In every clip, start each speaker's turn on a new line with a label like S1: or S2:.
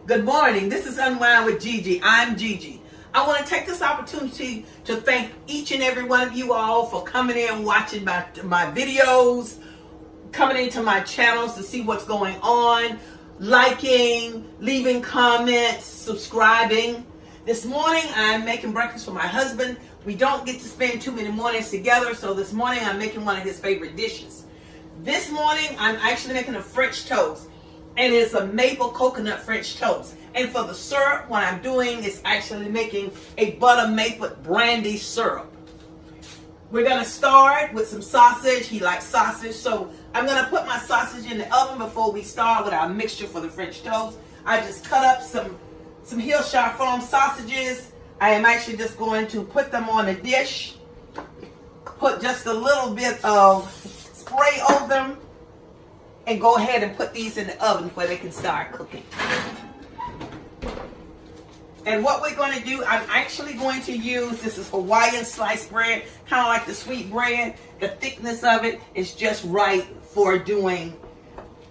S1: Good morning. This is Unwind with Gigi. I'm Gigi. I want to take this opportunity to thank each and every one of you all for coming in, watching my videos, coming into my channels to see what's going on, liking, leaving comments, subscribing. This morning I'm making breakfast for my husband. We don't get to spend too many mornings together, so this morning I'm making one of his favorite dishes. This morning I'm actually making a French toast. And it's a maple coconut French toast. And for the syrup, what I'm doing is actually making a butter maple brandy syrup. We're going to start with some sausage. He likes sausage. So I'm going to put my sausage in the oven before we start with our mixture for the French toast. I just cut up some Hillshire Farm sausages. I am actually just going to put them on a dish. Put just a little bit of spray over them. And go ahead and put these in the oven where they can start cooking. And what we're going to do, I'm actually going to use, this is Hawaiian sliced bread, kind of like the sweet bread. The thickness of it is just right for doing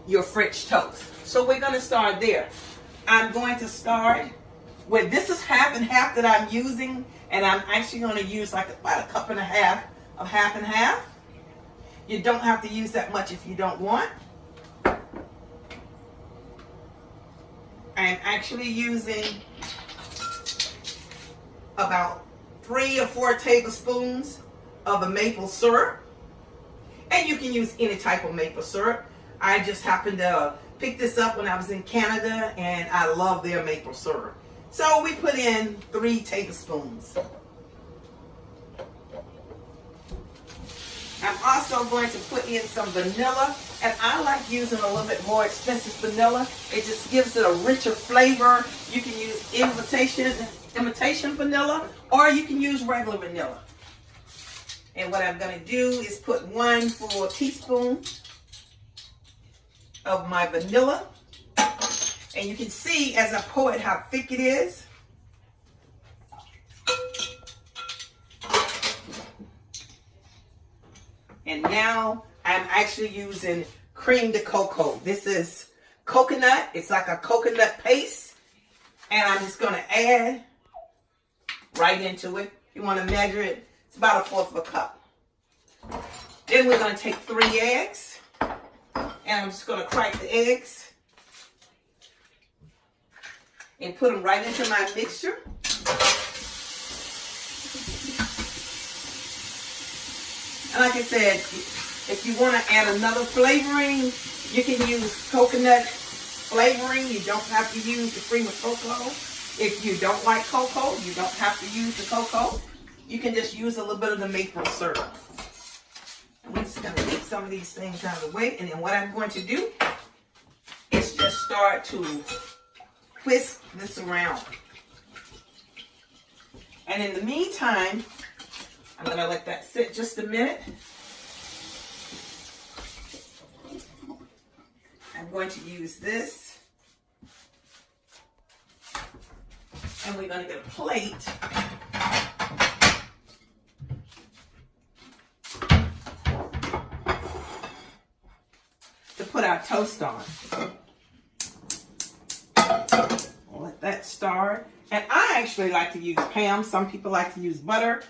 S1: your French toast. So we're going to start there. I'm going to start with, this is half and half that I'm using. And I'm actually going to use like about a cup and a half of half and half. You don't have to use that much if you don't want. I'm actually using about 3 or 4 tablespoons of a maple syrup. And you can use any type of maple syrup. I just happened to pick this up when I was in Canada and I love their maple syrup. So we put in 3 tablespoons. I'm also going to put in some vanilla, and I like using a little bit more expensive vanilla. It just gives it a richer flavor. You can use imitation vanilla, or you can use regular vanilla. And what I'm going to do is put 1 full teaspoon of my vanilla. And you can see as I pour it how thick it is. And now I'm actually using cream de cocoa. This is coconut. It's like a coconut paste. And I'm just going to add right into it. You want to measure it. It's about 1/4 of a cup. Then we're going to take 3 eggs. And I'm just going to crack the eggs. And put them right into my mixture. And like I said, if you want to add another flavoring, you can use coconut flavoring. You don't have to use the cream of cocoa. If you don't like cocoa, you don't have to use the cocoa. You can just use a little bit of the maple syrup. And we're just going to get some of these things out of the way. And then what I'm going to do is just start to whisk this around. And in the meantime, I'm going to let that sit just a minute. I'm going to use this. And we're going to get a plate. To put our toast on. We'll let that start. And I actually like to use Pam. Some people like to use butter.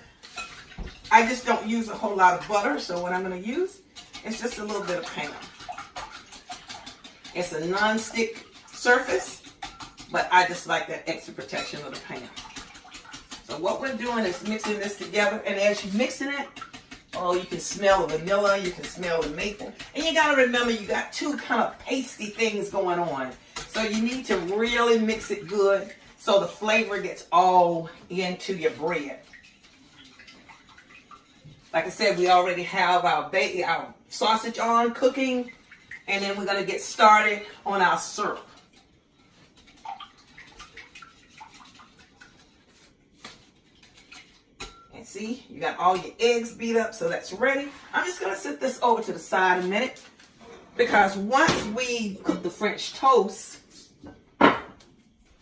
S1: I just don't use a whole lot of butter, so what I'm going to use is just a little bit of Pam. It's a non-stick surface, but I just like that extra protection of the Pam. So what we're doing is mixing this together, and as you're mixing it, oh, you can smell the vanilla, you can smell the maple. And you got to remember, you got 2 kind of pasty things going on. So you need to really mix it good so the flavor gets all into your bread. Like I said, we already have our sausage on cooking, and then we're going to get started on our syrup. And see, you got all your eggs beat up, so that's ready. I'm just going to set this over to the side a minute, because once we cook the French toast,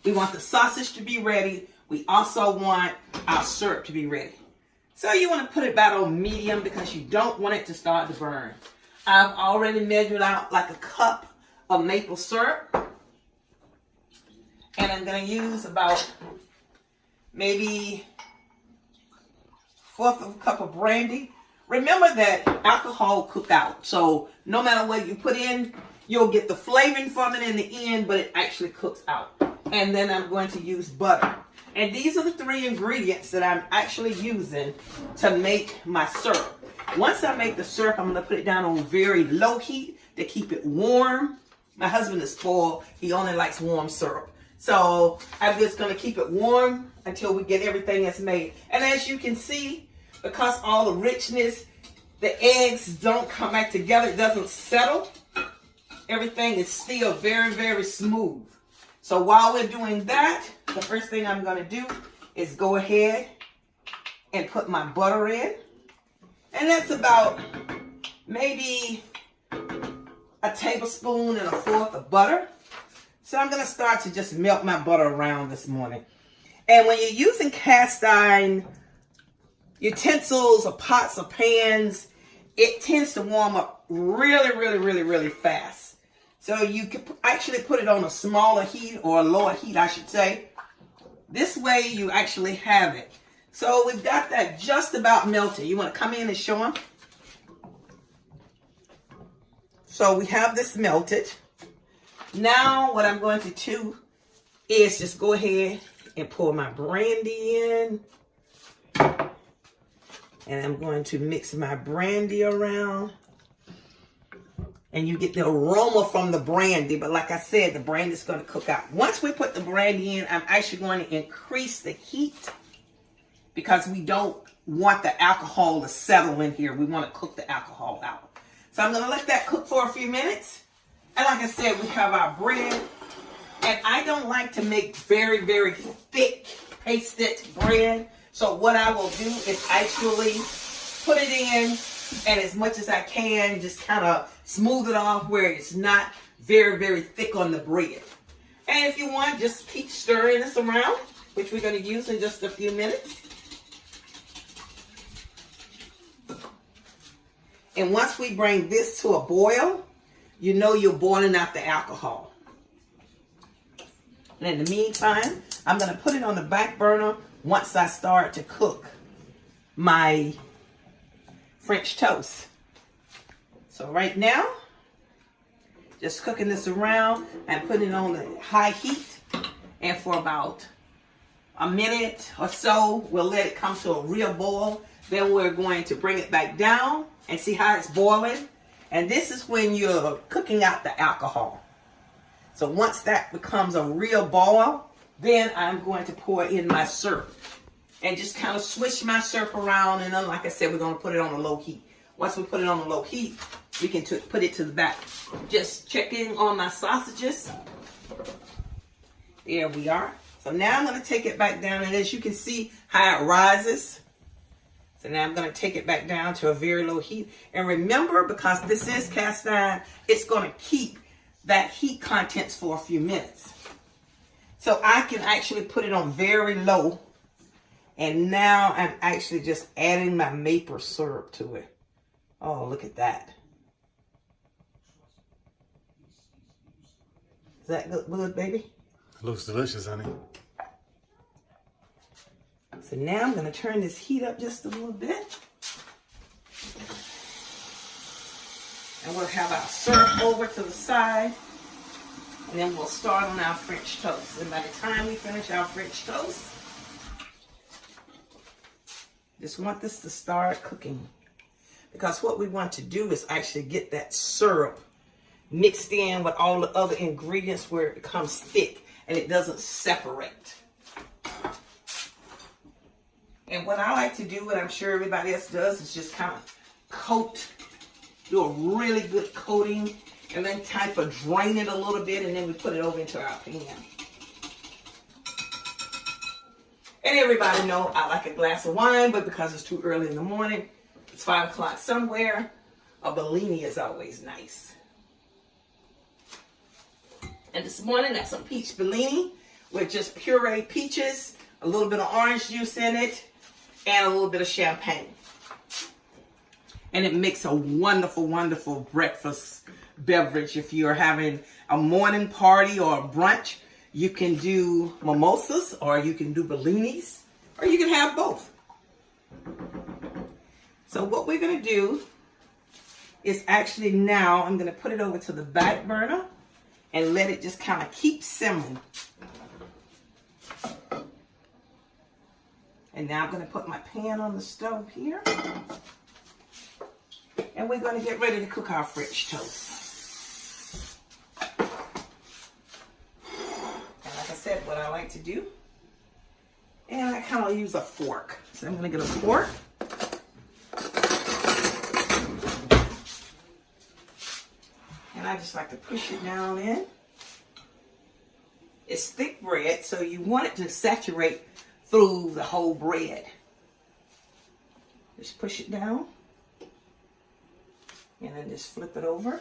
S1: we want the sausage to be ready. We also want our syrup to be ready. So you want to put it about on medium because you don't want it to start to burn. I've already measured out like a cup of maple syrup. I'm going to use about maybe 1/4 of a cup of brandy. Remember that alcohol cook out. So no matter what you put in, you'll get the flavoring from it in the end, but it actually cooks out. And then I'm going to use butter. And these are the 3 ingredients that I'm actually using to make my syrup. Once I make the syrup, I'm going to put it down on very low heat to keep it warm. My husband is spoiled. He only likes warm syrup. So I'm just going to keep it warm until we get everything that's made. And as you can see, because all the richness, the eggs don't come back together, it doesn't settle. Everything is still very, very smooth. So while we're doing that, the first thing I'm going to do is go ahead and put my butter in. And that's about maybe a tablespoon and 1/4 of butter. So I'm going to start to just melt my butter around this morning. And when you're using cast iron utensils or pots or pans, it tends to warm up really, really, really, really fast. So you can actually put it on a smaller heat or a lower heat, I should say. This way you actually have it. So we've got that just about melted. You want to come in and show them? So we have this melted. Now what I'm going to do is just go ahead and pour my brandy in. And I'm going to mix my brandy around. And you get the aroma from the brandy. But like I said, the brandy is going to cook out. Once we put the brandy in, I'm actually going to increase the heat, because we don't want the alcohol to settle in here. We want to cook the alcohol out. So I'm going to let that cook for a few minutes. And like I said, we have our bread. And I don't like to make very, very thick pasted bread. So what I will do is actually put it in, and as much as I can, just kind of smooth it off where it's not very, very thick on the bread. And if you want, just keep stirring this around, which we're going to use in just a few minutes. And once we bring this to a boil, you know you're boiling out the alcohol. And in the meantime, I'm going to put it on the back burner once I start to cook my French toast. So right now, just cooking this around and putting it on the high heat. And for about a minute or so, we'll let it come to a real boil. Then we're going to bring it back down and see how it's boiling. And this is when you're cooking out the alcohol. So once that becomes a real boil, then I'm going to pour in my syrup. And just kind of switch my syrup around. And then, like I said, we're going to put it on a low heat. Once we put it on a low heat, we can put it to the back. Just checking on my sausages. There we are. So now I'm going to take it back down. And as you can see how it rises. So now I'm going to take it back down to a very low heat. And remember, because this is cast iron, it's going to keep that heat contents for a few minutes. So I can actually put it on very low. And now I'm actually just adding my maple syrup to it. Oh, look at that. Does that look good, baby?
S2: It looks delicious, honey.
S1: So now I'm going to turn this heat up just a little bit. And we'll have our syrup over to the side. And then we'll start on our French toast. And by the time we finish our French toast, just want this to start cooking. Because what we want to do is actually get that syrup mixed in with all the other ingredients where it becomes thick and it doesn't separate. And what I like to do, and I'm sure everybody else does, is just kind of coat, do a really good coating, and then type of drain it a little bit, and then we put it over into our pan. And everybody know I like a glass of wine, but because it's too early in the morning, it's 5 o'clock somewhere, a Bellini is always nice. And this morning, that's some peach Bellini with just pureed peaches, a little bit of orange juice in it, and a little bit of champagne. And it makes a wonderful, wonderful breakfast beverage if you're having a morning party or a brunch. You can do mimosas, or you can do bellinis, or you can have both. So what we're going to do is actually now I'm going to put it over to the back burner and let it just kind of keep simmering. And now I'm going to put my pan on the stove here. And we're going to get ready to cook our French toast. Said what I like to do, and I kind of use a fork. So I'm going to get a fork, and I just like to push it down in. It's thick bread, so you want it to saturate through the whole bread. Just push it down, and then just flip it over.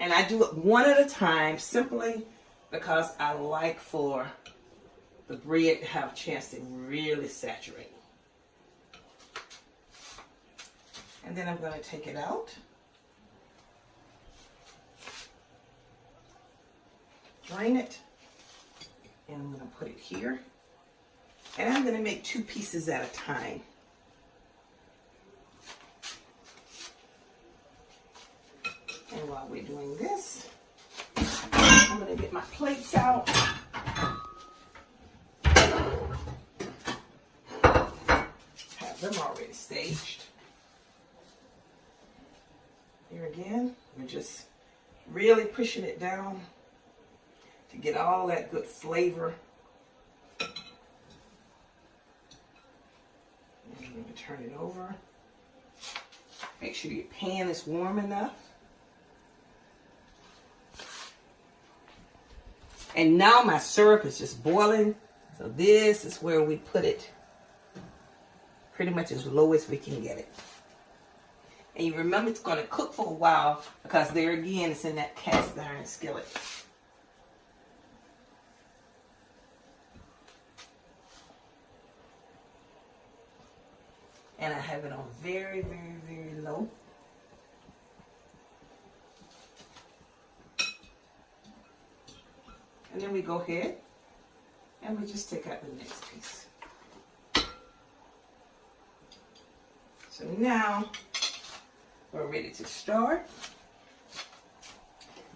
S1: And I do it one at a time simply because I like for the bread to have a chance to really saturate. And then I'm going to take it out. Drain it. And I'm going to put it here. And I'm going to make 2 pieces at a time. And while we're doing this, I'm going to get my plates out. Have them already staged. Here again, we're just really pushing it down to get all that good flavor. And I'm going to turn it over. Make sure your pan is warm enough. And now my syrup is just boiling. So this is where we put it pretty much as low as we can get it. And you remember it's going to cook for a while because there again it's in that cast iron skillet. And I have it on very, very, very low. And then we go ahead and we just take out the next piece. So now we're ready to start.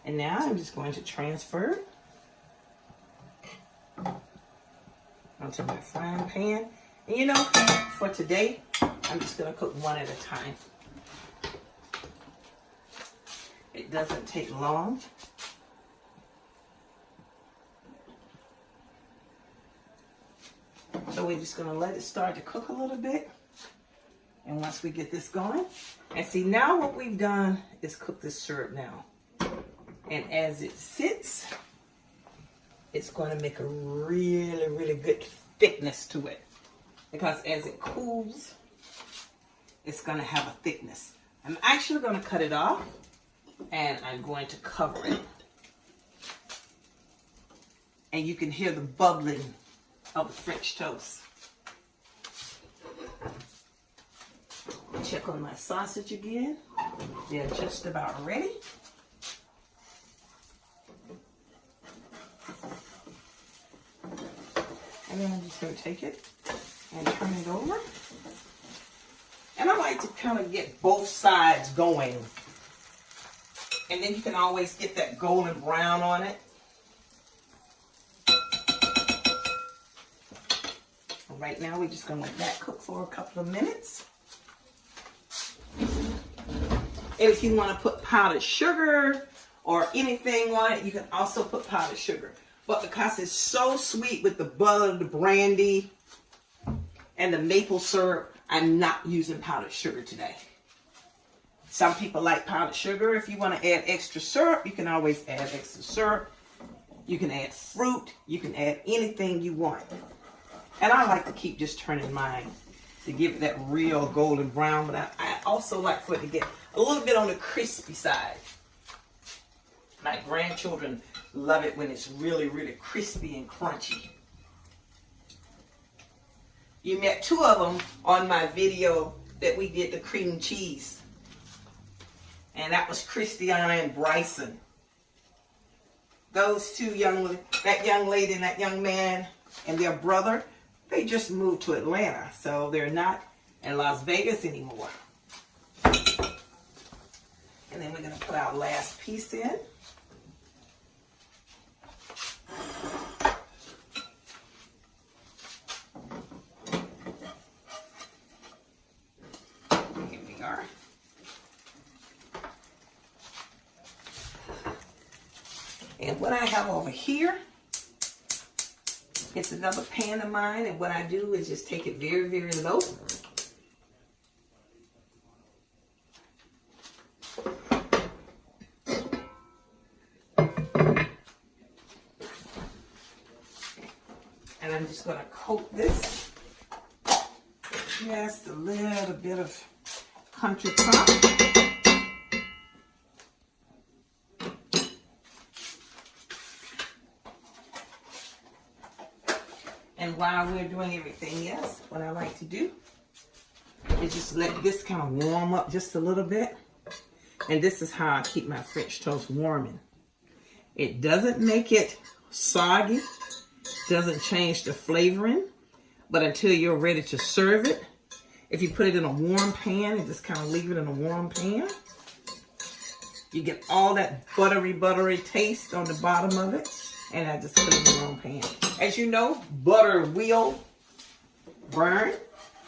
S1: And now I'm just going to transfer onto my frying pan. And you know, for today, I'm just going to cook one at a time. It doesn't take long. So we're just going to let it start to cook a little bit. And once we get this going, and see now what we've done is cook this syrup now. And as it sits, it's going to make a really, really good thickness to it. Because as it cools, it's going to have a thickness. I'm actually going to cut it off and I'm going to cover it. And you can hear the bubbling of the French toast. Check on my sausage again. They're just about ready. And then I'm just going to take it and turn it over. And I like to kind of get both sides going. And then you can always get that golden brown on it. Right now, we're just going to let that cook for a couple of minutes. And if you want to put powdered sugar or anything on it, you can also put powdered sugar. But because it's so sweet with the butter, the brandy, and the maple syrup, I'm not using powdered sugar today. Some people like powdered sugar. If you want to add extra syrup, you can always add extra syrup. You can add fruit. You can add anything you want. And I like to keep just turning mine to give it that real golden brown. But I also like for it to get a little bit on the crispy side. My grandchildren love it when it's really, really crispy and crunchy. You met two of them on my video that we did the cream cheese. And that was Christiana and Bryson. those two that young lady and that young man and their brother, they just moved to Atlanta, so they're not in Las Vegas anymore. And then we're going to put our last piece in. Here we are. And what I have over here, it's another pan of mine, and what I do is just take it very, very low. And I'm just going to coat this with just a little bit of country crock. And while we're doing everything else, what I like to do is just let this kind of warm up just a little bit. And this is how I keep my French toast warming. It doesn't make it soggy, doesn't change the flavoring, but until you're ready to serve it, if you put it in a warm pan and just kind of leave it in a warm pan, you get all that buttery taste on the bottom of it. And I just put it in the warm pan. As you know, butter will burn,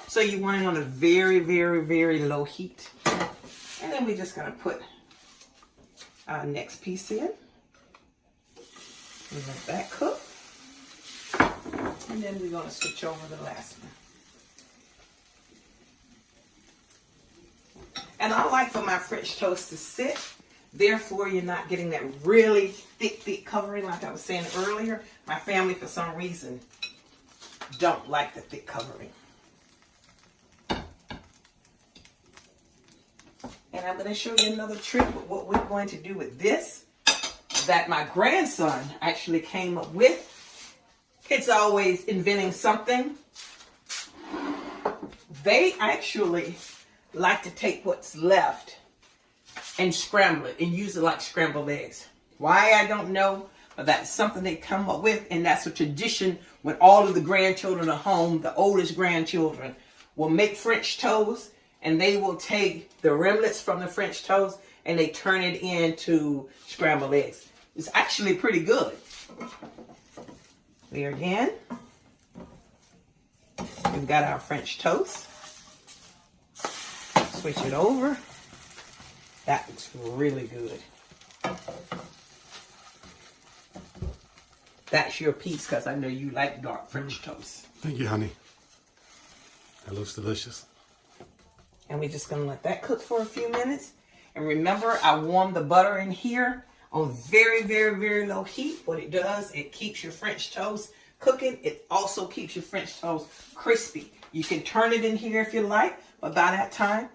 S1: so you want it on a very, very, very low heat. And then we're just going to put our next piece in. And let that cook. And then we're going to switch over the last one. And I like for my French toast to sit. Therefore, you're not getting that really thick covering like I was saying earlier. My family, for some reason, don't like the thick covering. And I'm going to show you another trick with what we're going to do with this that my grandson actually came up with. Kids are always inventing something. They actually like to take what's left and scramble it and use it like scrambled eggs. Why, I don't know, but that's something they come up with, and that's a tradition when all of the grandchildren are home. The oldest grandchildren will make French toast, and they will take the remnants from the French toast and they turn it into scrambled eggs. It's actually pretty good. There again, we've got our French toast. Switch it over. That looks really good. That's your piece, because I know you like dark French toast.
S2: Thank you, honey. That looks delicious.
S1: And we're just going to let that cook for a few minutes. And remember, I warmed the butter in here on very, very, very low heat. What it does, it keeps your French toast cooking. It also keeps your French toast crispy. You can turn it in here if you like, but by that time,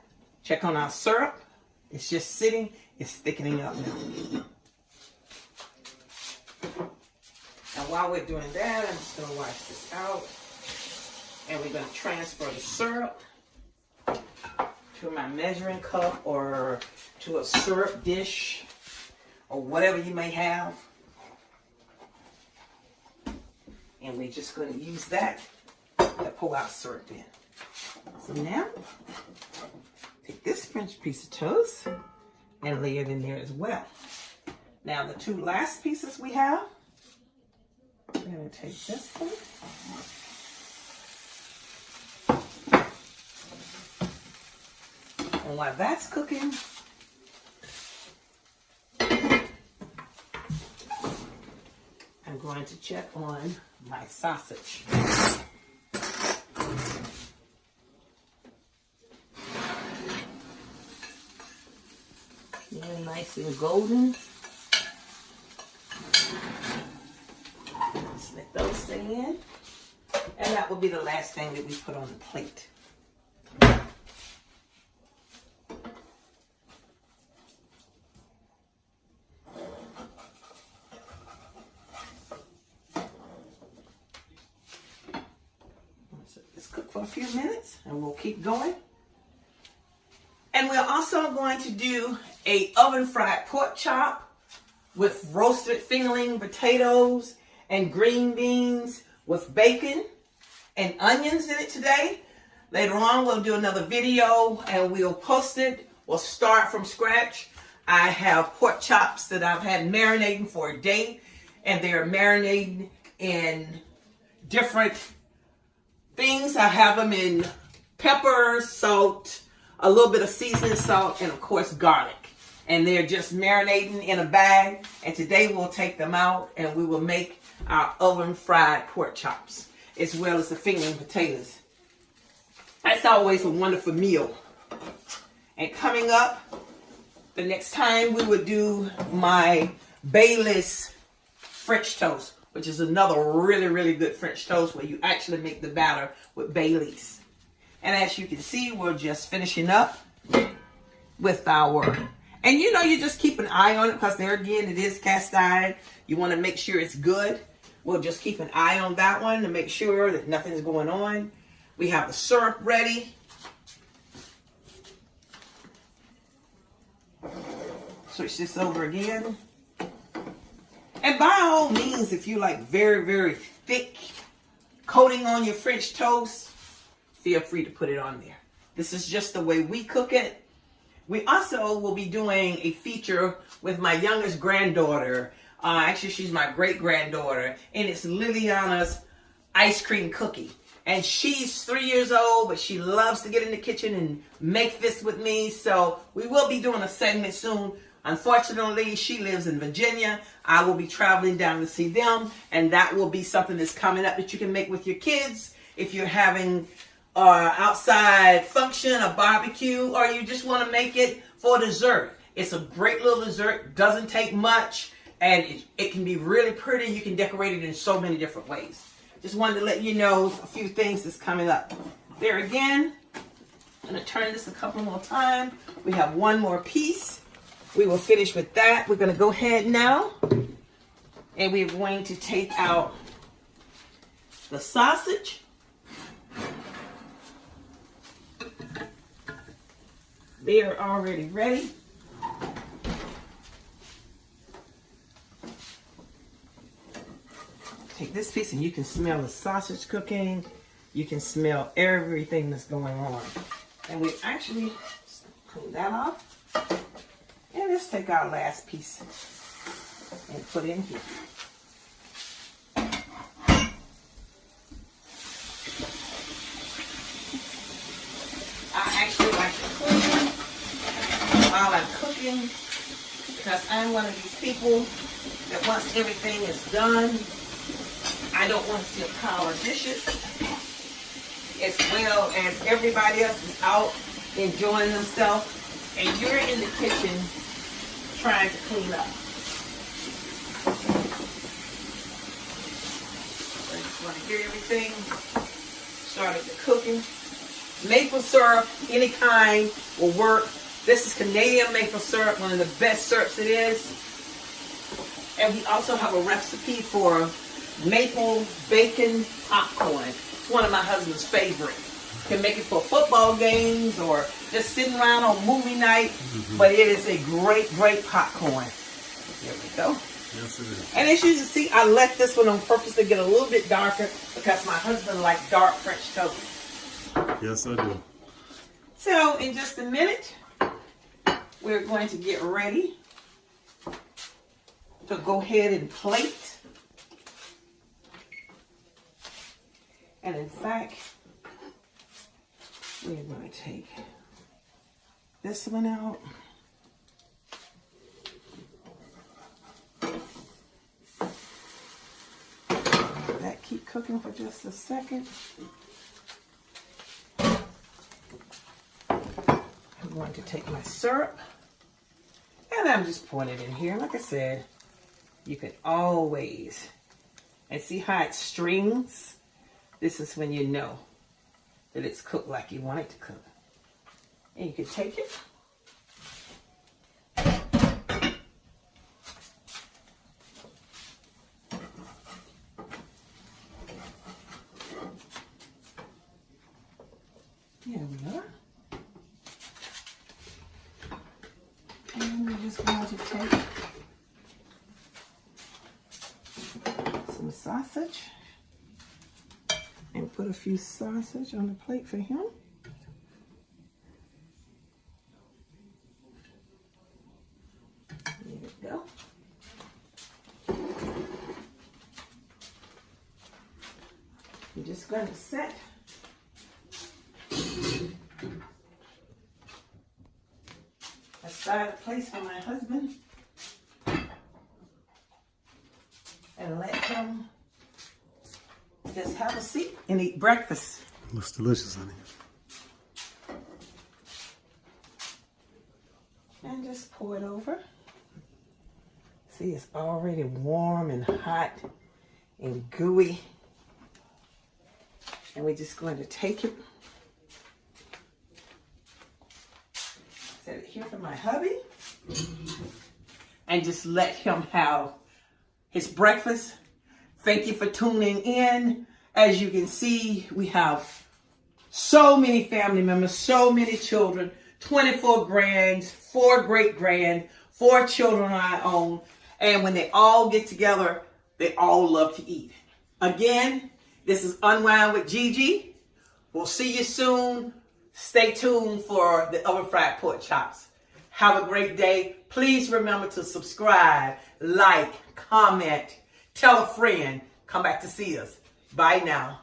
S1: check on our syrup. It's just sitting. It's thickening up now. And while we're doing that, I'm just going to wash this out. And we're going to transfer the syrup to my measuring cup or to a syrup dish or whatever you may have. And we're just going to use that to pour our syrup in. So now, take this French piece of toast and lay it in there as well. Now the two last pieces we have, I'm going to take this one. And while that's cooking, I'm going to check on my sausage. Really nice and golden. Let's let those stay in. And that will be the last thing that we put on the plate. Let's cook for a few minutes and we'll keep going. And we're also going to do a oven fried pork chop with roasted fingerling potatoes and green beans with bacon and onions in it today. Later on, we'll do another video and we'll post it. We'll start from scratch. I have pork chops that I've had marinating for a day, and they're marinating in different things. I have them in pepper, salt, a little bit of seasoning salt, and of course garlic. And they're just marinating in a bag. And today we'll take them out and we will make our oven fried pork chops, as well as the fingerling potatoes. That's always a wonderful meal. And coming up, the next time we will do my Bailey's French toast, which is another really, really good French toast where you actually make the batter with Bailey's. And as you can see, we're just finishing up with our, and you know, you just keep an eye on it because there again, it is cast iron. You want to make sure it's good. We'll just keep an eye on that one to make sure that nothing's going on. We have the syrup ready. Switch this over again. And by all means, if you like very, very thick coating on your French toast, feel free to put it on there. This is just the way we cook it. We also will be doing a feature with my youngest granddaughter. Actually, she's my great-granddaughter, and it's Liliana's ice cream cookie. And she's 3 years old, but she loves to get in the kitchen and make this with me. So we will be doing a segment soon. Unfortunately, she lives in Virginia. I will be traveling down to see them, and that will be something that's coming up that you can make with your kids if you're having outside function, a barbecue, or you just want to make it for dessert. It's a great little dessert, doesn't take much, and it can be really pretty. You can decorate it in so many different ways. Just wanted to let you know a few things that's coming up. There again, I'm going to turn this a couple more times. We have one more piece. We will finish with that. We're going to go ahead now, and we're going to take out the sausage. They are already ready. Take this piece and you can smell the sausage cooking. You can smell everything that's going on. And we actually clean that off. And let's take our last piece and put in here. I actually like to clean while I'm cooking because I'm one of these people that once everything is done, I don't want to see a pile of dishes, as well as everybody else is out enjoying themselves and you're in the kitchen trying to clean up. I just want to get everything started the cooking. Maple syrup, any kind, will work. This is Canadian maple syrup, one of the best syrups it is. And we also have a recipe for maple bacon popcorn. It's one of my husband's favorite. You can make it for football games or just sitting around on movie night. But it is a great, great popcorn. There we go.
S2: Yes, it is.
S1: And as you can see, I left this one on purpose to get a little bit darker because my husband likes dark French toast.
S2: Yes, I do.
S1: So in just a minute, we're going to get ready to go ahead and plate. And in fact, we're going to take this one out. Let that keep cooking for just a second. I'm going to take my syrup and I'm just pouring it in here. Like I said, you can always, and see how it strings? This is when you know that it's cooked like you want it to cook. And you can take it. Here we are. And we're just going to take some sausage. And put a few sausage on the plate for him. There we go. I'm just going to set aside a place for my husband and let him just have a seat and eat breakfast.
S2: Looks delicious, honey.
S1: And just pour it over. See, it's already warm and hot and gooey. And we're just going to take it, set it here for my hubby, and just let him have his breakfast. Thank you for tuning in. As you can see, we have so many family members, so many children, 24 grands, 4 great-grand, 4 children of our own. And when they all get together, they all love to eat. Again, this is Unwind with Gigi. We'll see you soon. Stay tuned for the oven fried pork chops. Have a great day. Please remember to subscribe, like, comment, tell a friend. Come back to see us. Bye now.